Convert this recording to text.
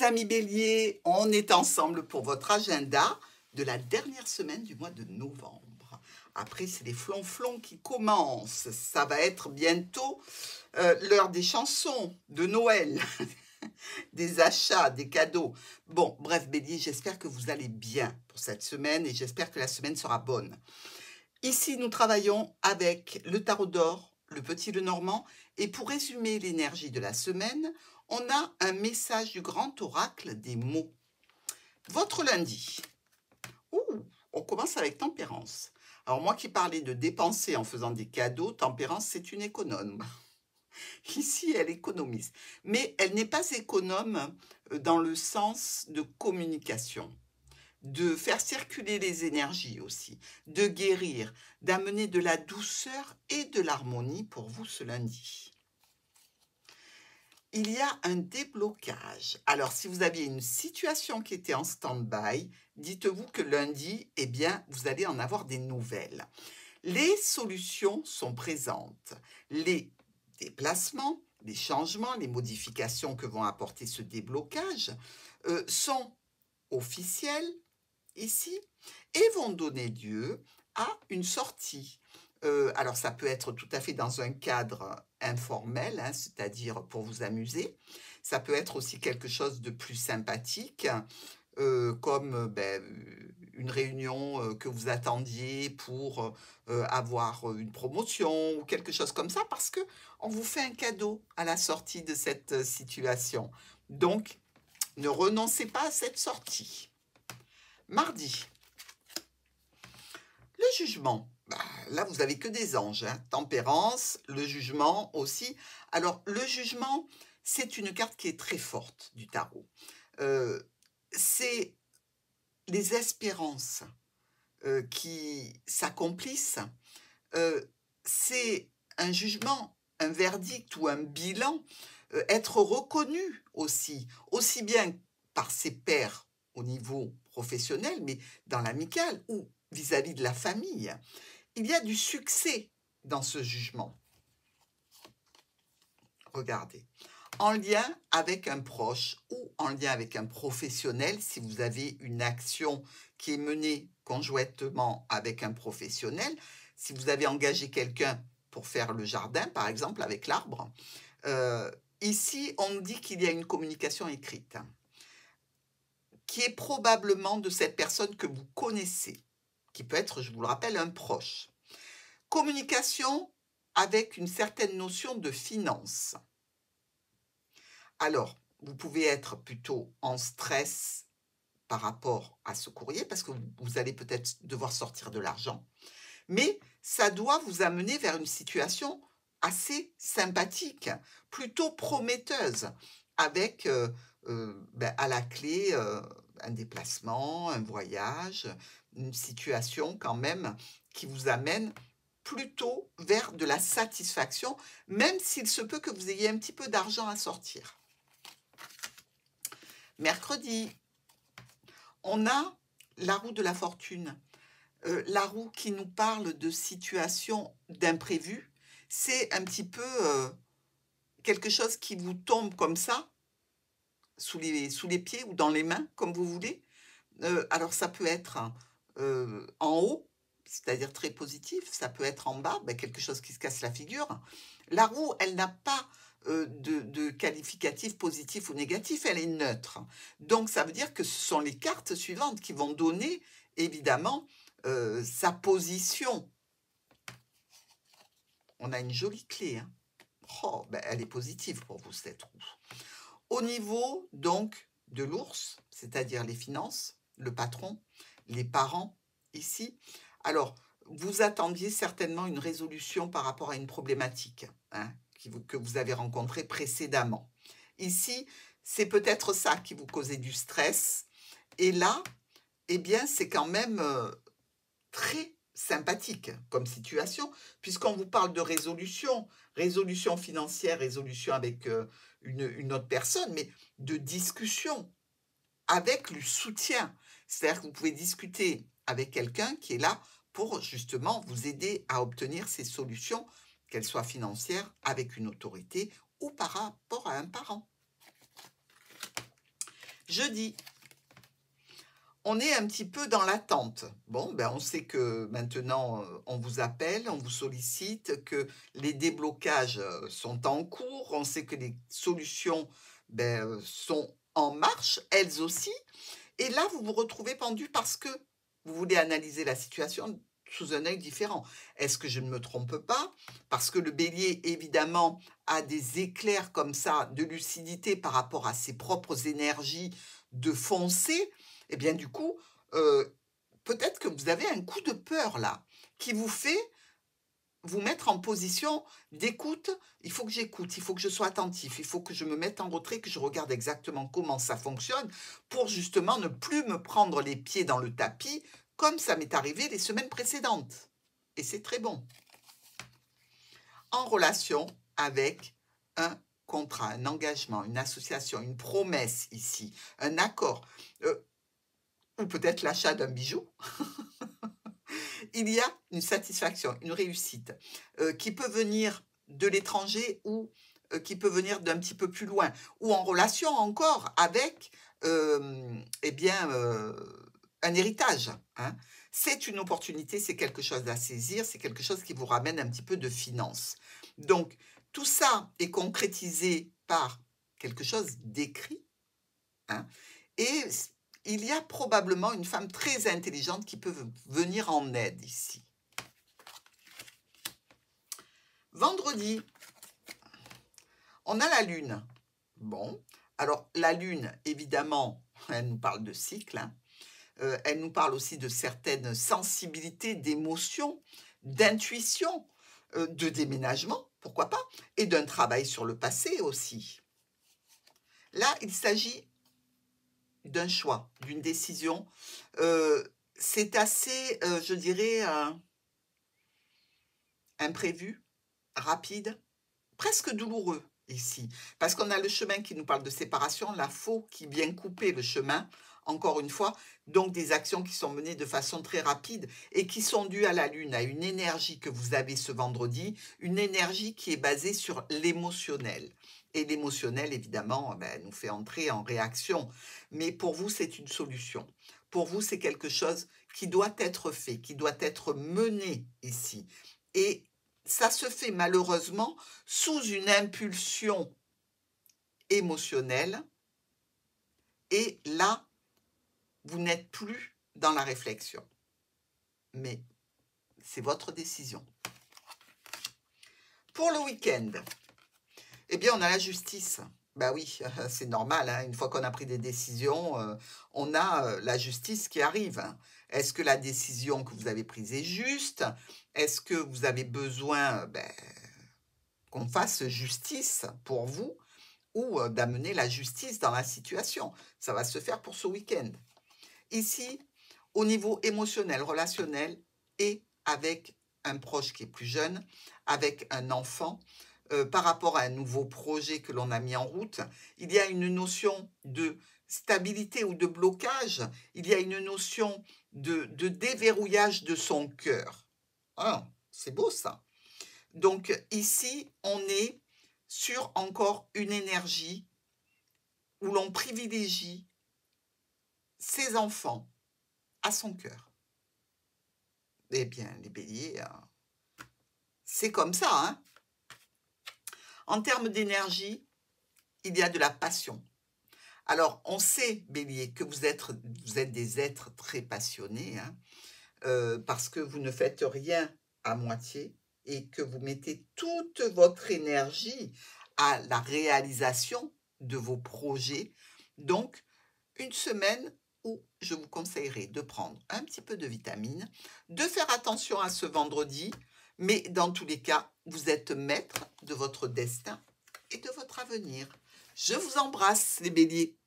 amis Bélier, on est ensemble pour votre agenda de la dernière semaine du mois de novembre. Après, c'est les flonflons qui commencent. Ça va être bientôt l'heure des chansons de Noël, des achats, des cadeaux. Bon, bref, Bélier, j'espère que vous allez bien pour cette semaine et j'espère que la semaine sera bonne. Ici, nous travaillons avec le tarot d'or, le petit Lenormand, et pour résumer l'énergie de la semaine, on a un message du grand oracle des mots. Votre lundi. On commence avec Tempérance. Alors moi qui parlais de dépenser en faisant des cadeaux, Tempérance, c'est une économe. Ici, elle économise. Mais elle n'est pas économe dans le sens de communication, de faire circuler les énergies aussi, de guérir, d'amener de la douceur et de l'harmonie pour vous ce lundi. Il y a un déblocage. Alors, si vous aviez une situation qui était en stand-by, dites-vous que lundi, eh bien, vous allez en avoir des nouvelles. Les solutions sont présentes. Les déplacements, les changements, les modifications que vont apporter ce déblocage sont officiels ici et vont donner lieu à une sortie. Alors ça peut être tout à fait dans un cadre informel, hein, c'est-à-dire pour vous amuser. Ça peut être aussi quelque chose de plus sympathique, comme une réunion que vous attendiez pour avoir une promotion ou quelque chose comme ça, parce que on vous fait un cadeau à la sortie de cette situation. Donc, ne renoncez pas à cette sortie. Mardi, le jugement. Là, vous n'avez que des anges. Hein. Tempérance, le jugement aussi. Alors, le jugement, c'est une carte qui est très forte du tarot. C'est les espérances qui s'accomplissent. C'est un jugement, un verdict ou un bilan. Être reconnu aussi bien par ses pairs au niveau professionnel, mais dans l'amical ou vis-à-vis de la famille. Il y a du succès dans ce jugement. Regardez. En lien avec un proche ou en lien avec un professionnel, si vous avez une action qui est menée conjointement avec un professionnel, si vous avez engagé quelqu'un pour faire le jardin, par exemple, avec l'arbre, ici, on dit qu'il y a une communication écrite qui est probablement de cette personne que vous connaissez, qui peut être, je vous le rappelle, un proche. Communication avec une certaine notion de finance. Alors, vous pouvez être plutôt en stress par rapport à ce courrier, parce que vous allez peut-être devoir sortir de l'argent, mais ça doit vous amener vers une situation assez sympathique, plutôt prometteuse, avec à la clé un déplacement, un voyage, une situation quand même qui vous amène plutôt vers de la satisfaction, même s'il se peut que vous ayez un petit peu d'argent à sortir. Mercredi, on a la roue de la fortune. La roue qui nous parle de situations d'imprévu. C'est un petit peu quelque chose qui vous tombe comme ça, sous les pieds ou dans les mains, comme vous voulez. Alors ça peut être en haut, c'est-à-dire très positif. Ça peut être en bas, quelque chose qui se casse la figure. La roue, elle n'a pas de qualificatif positif ou négatif, elle est neutre. Donc ça veut dire que ce sont les cartes suivantes qui vont donner, évidemment, sa position. On a une jolie clé. Hein. Oh, elle est positive pour vous, cette roue. Au niveau, donc, de l'ours, c'est-à-dire les finances, le patron, les parents, ici. Alors, vous attendiez certainement une résolution par rapport à une problématique hein, que vous avez rencontrée précédemment. Ici, c'est peut-être ça qui vous causait du stress. Et là, eh bien, c'est quand même très sympathique comme situation, puisqu'on vous parle de résolution financière, résolution avec une autre personne, mais de discussion avec le soutien. C'est-à-dire que vous pouvez discuter avec quelqu'un qui est là pour justement vous aider à obtenir ces solutions, qu'elles soient financières, avec une autorité ou par rapport à un parent. Jeudi, on est un petit peu dans l'attente. Bon, ben on sait que maintenant, on vous appelle, on vous sollicite, que les déblocages sont en cours, on sait que les solutions sont en marche, elles aussi. Et là, vous vous retrouvez pendu parce que vous voulez analyser la situation sous un œil différent. Est-ce que je ne me trompe pas? Parce que le bélier, évidemment, a des éclairs comme ça de lucidité par rapport à ses propres énergies de foncé. Eh bien, du coup, peut-être que vous avez un coup de peur là, qui vous fait vous mettre en position d'écoute. Il faut que j'écoute, il faut que je sois attentif, il faut que je me mette en retrait, que je regarde exactement comment ça fonctionne pour justement ne plus me prendre les pieds dans le tapis comme ça m'est arrivé les semaines précédentes. Et c'est très bon. En relation avec un contrat, un engagement, une association, une promesse ici, un accord, ou peut-être l'achat d'un bijou. Il y a une satisfaction, une réussite qui peut venir de l'étranger ou qui peut venir d'un petit peu plus loin, ou en relation encore avec eh bien, un héritage. Hein. C'est une opportunité, c'est quelque chose à saisir, c'est quelque chose qui vous ramène un petit peu de finances. Donc, tout ça est concrétisé par quelque chose d'écrit. Hein, et il y a probablement une femme très intelligente qui peut venir en aide ici. Vendredi, on a la lune. Bon, alors la lune, évidemment, elle nous parle de cycle. Hein. Elle nous parle aussi de certaines sensibilités, d'émotions, d'intuition, de déménagement, pourquoi pas, et d'un travail sur le passé aussi. Là, il s'agit d'un choix, d'une décision. C'est assez, je dirais, imprévu, rapide, presque douloureux ici. Parce qu'on a le chemin qui nous parle de séparation, la faux qui vient couper le chemin, encore une fois, donc des actions qui sont menées de façon très rapide et qui sont dues à la lune, à une énergie que vous avez ce vendredi, une énergie qui est basée sur l'émotionnel. Et l'émotionnel, évidemment, nous fait entrer en réaction. Mais pour vous, c'est une solution. Pour vous, c'est quelque chose qui doit être fait, qui doit être mené ici. Et ça se fait malheureusement sous une impulsion émotionnelle. Et là, vous n'êtes plus dans la réflexion. Mais c'est votre décision. Pour le week-end, eh bien, on a la justice. Ben oui, c'est normal, hein. Une fois qu'on a pris des décisions, on a la justice qui arrive. Est-ce que la décision que vous avez prise est juste? Est-ce que vous avez besoin qu'on fasse justice pour vous ou d'amener la justice dans la situation? Ça va se faire pour ce week-end. Ici, au niveau émotionnel, relationnel et avec un proche qui est plus jeune, avec un enfant, par rapport à un nouveau projet que l'on a mis en route, il y a une notion de stabilité ou de blocage, il y a une notion de déverrouillage de son cœur. Ah, c'est beau ça. Donc ici, on est sur encore une énergie où l'on privilégie ses enfants à son cœur. Eh bien, les béliers, c'est comme ça. Hein. En termes d'énergie, il y a de la passion. Alors, on sait, bélier, que vous êtes des êtres très passionnés, hein, parce que vous ne faites rien à moitié et que vous mettez toute votre énergie à la réalisation de vos projets. Donc, une semaine où je vous conseillerais de prendre un petit peu de vitamines, de faire attention à ce vendredi, mais dans tous les cas, vous êtes maître de votre destin et de votre avenir. Je vous embrasse, les béliers.